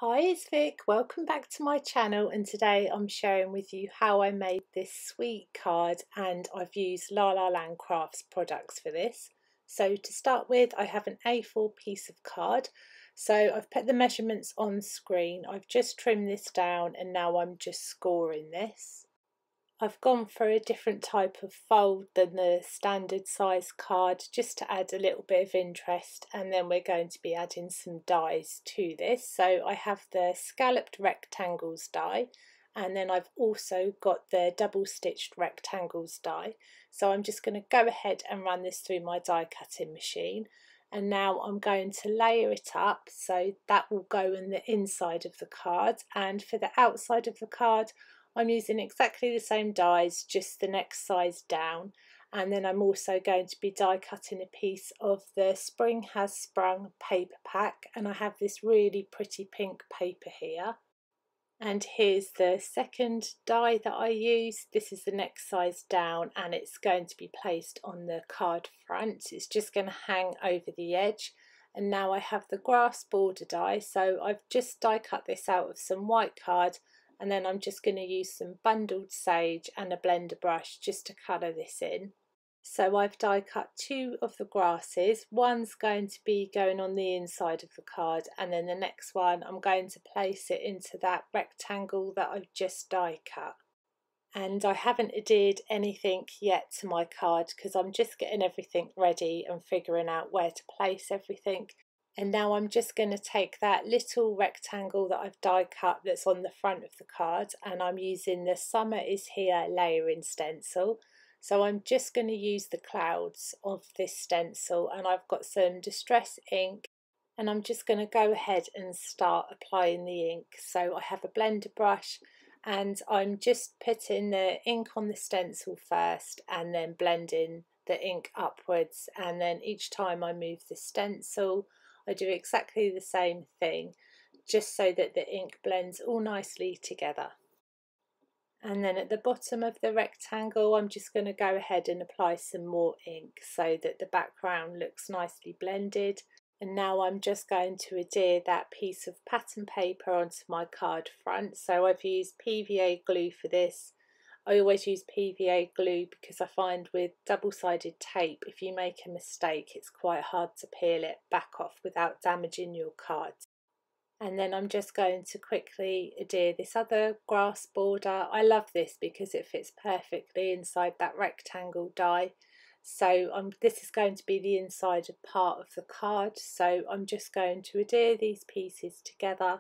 Hi, it's Vic. Welcome back to my channel, and today I'm sharing with you how I made this sweet card, and I've used La La Land Crafts products for this. So to start with, I have an A4 piece of card. So I've put the measurements on screen. I've just trimmed this down and now I'm just scoring this. I've gone for a different type of fold than the standard size card just to add a little bit of interest, and then we're going to be adding some dies to this. So I have the Scalloped Rectangles die, and then I've also got the double stitched rectangles die. So I'm just going to go ahead and run this through my die cutting machine, and now I'm going to layer it up so that will go in the inside of the card, and for the outside of the card I'm using exactly the same dies, just the next size down. And then I'm also going to be die cutting a piece of the Spring Has Sprung paper pack, and I have this really pretty pink paper here. And here's the second die that I use. This is the next size down, and it's going to be placed on the card front. It's just going to hang over the edge. And now I have the grass border die, so I've just die cut this out of some white card, and then I'm just going to use some bundled sage and a blender brush just to colour this in. So I've die cut two of the grasses. One's going to be going on the inside of the card, and then the next one I'm going to place it into that rectangle that I've just die cut. And I haven't adhered anything yet to my card because I'm just getting everything ready and figuring out where to place everything. And now I'm just going to take that little rectangle that I've die cut that's on the front of the card, and I'm using the Summer Is Here layering stencil. So I'm just going to use the clouds of this stencil, and I've got some distress ink, and I'm just going to go ahead and start applying the ink. So I have a blender brush, and I'm just putting the ink on the stencil first and then blending the ink upwards, and then each time I move the stencil I do exactly the same thing, just so that the ink blends all nicely together. And then at the bottom of the rectangle I'm just going to go ahead and apply some more ink so that the background looks nicely blended. And now I'm just going to adhere that piece of pattern paper onto my card front. So I've used PVA glue for this. I always use PVA glue because I find with double-sided tape, if you make a mistake, it's quite hard to peel it back off without damaging your card. And then I'm just going to quickly adhere this other grass border. I love this because it fits perfectly inside that rectangle die. So this is going to be the inside part of the card. So I'm just going to adhere these pieces together,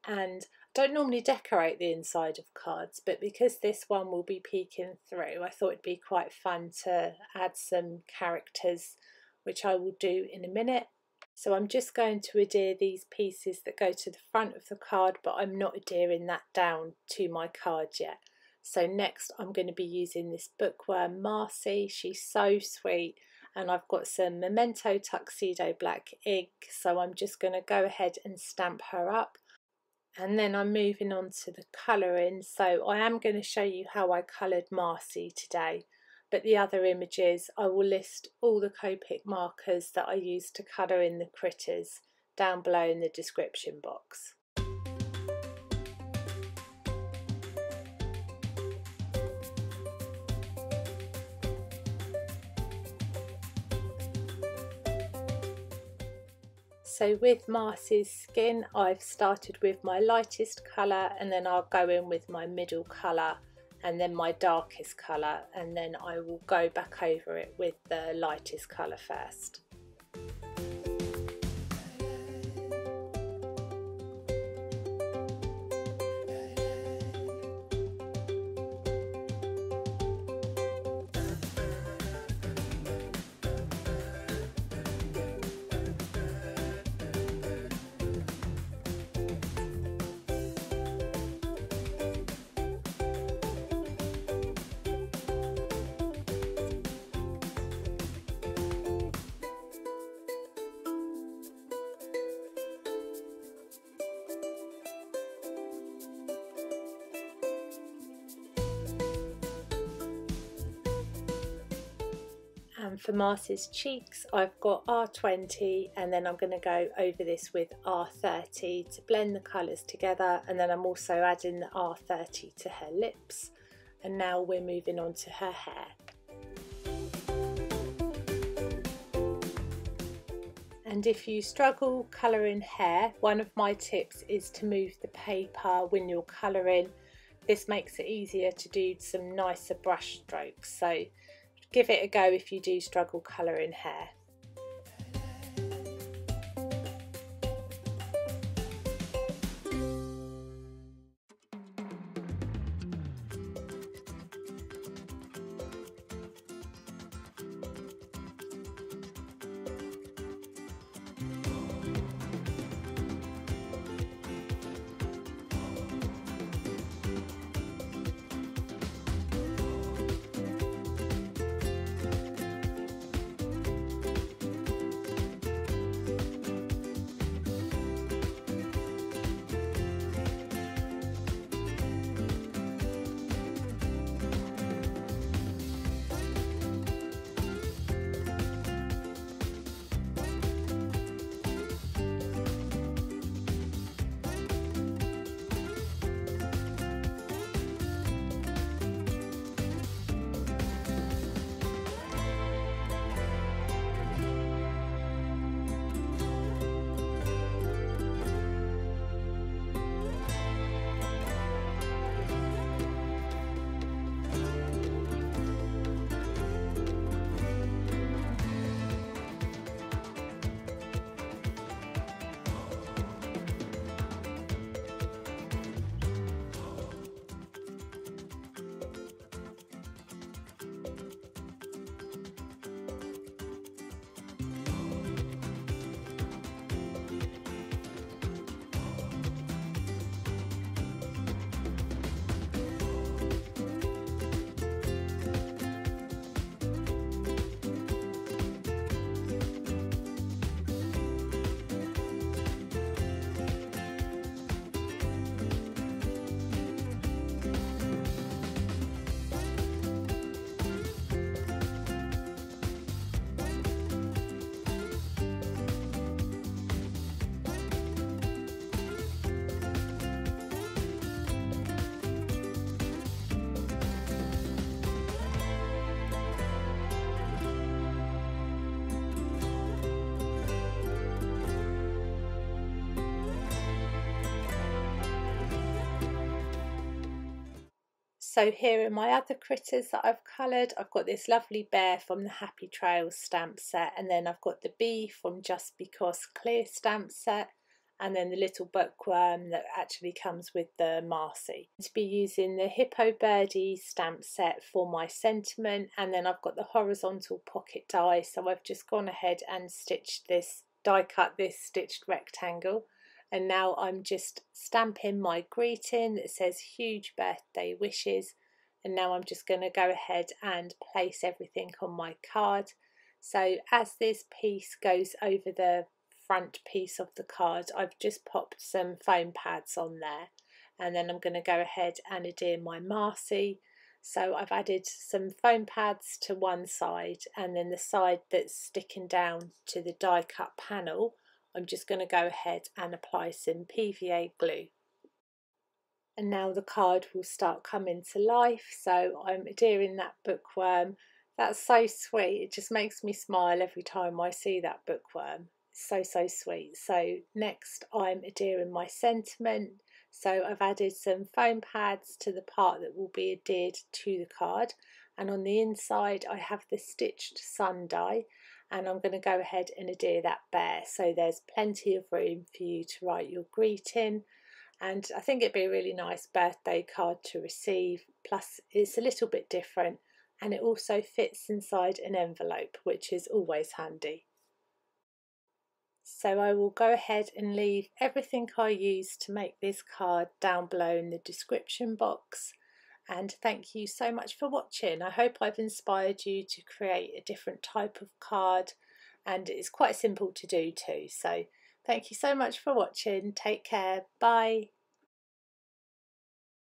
and I don't normally decorate the inside of cards, but because this one will be peeking through, I thought it'd be quite fun to add some characters, which I will do in a minute. So I'm just going to adhere these pieces that go to the front of the card, but I'm not adhering that down to my card yet. So next I'm going to be using this Bookworm Marci. She's so sweet, and I've got some Memento Tuxedo black ink, so I'm just going to go ahead and stamp her up. And then I'm moving on to the colouring. So I am going to show you how I coloured Marci today, but the other images I will list all the Copic markers that I used to colour in the critters down below in the description box. So with Marci's skin, I've started with my lightest colour, and then I'll go in with my middle colour and then my darkest colour, and then I will go back over it with the lightest colour first. For Marci's cheeks, I've got R20, and then I'm going to go over this with R30 to blend the colours together, and then I'm also adding the R30 to her lips, and now we're moving on to her hair. And if you struggle colouring hair, one of my tips is to move the paper when you're colouring. This makes it easier to do some nicer brush strokes, so give it a go if you do struggle colouring hair. So here are my other critters that I've coloured. I've got this lovely bear from the Happy Trails stamp set, and then I've got the bee from Just Because Clear stamp set, and then the little bookworm that actually comes with the Marci. To be using the Hippo Birdie stamp set for my sentiment, and then I've got the horizontal pocket die, so I've just gone ahead and stitched this, die cut this stitched rectangle. And now I'm just stamping my greeting that says huge birthday wishes, and now I'm just going to go ahead and place everything on my card. So as this piece goes over the front piece of the card, I've just popped some foam pads on there, and then I'm going to go ahead and adhere my Marci. So I've added some foam pads to one side, and then the side that's sticking down to the die cut panel, I'm just going to go ahead and apply some PVA glue. And now the card will start coming to life. So I'm adhering that bookworm. That's so sweet. It just makes me smile every time I see that bookworm. So sweet. So next I'm adhering my sentiment. So I've added some foam pads to the part that will be adhered to the card. And on the inside I have the stitched sun die. And I'm going to go ahead and adhere that bear, so there's plenty of room for you to write your greeting, and I think it'd be a really nice birthday card to receive, plus it's a little bit different and it also fits inside an envelope, which is always handy. So I will go ahead and leave everything I used to make this card down below in the description box. And thank you so much for watching. I hope I've inspired you to create a different type of card, and it's quite simple to do too. So thank you so much for watching. Take care. Bye.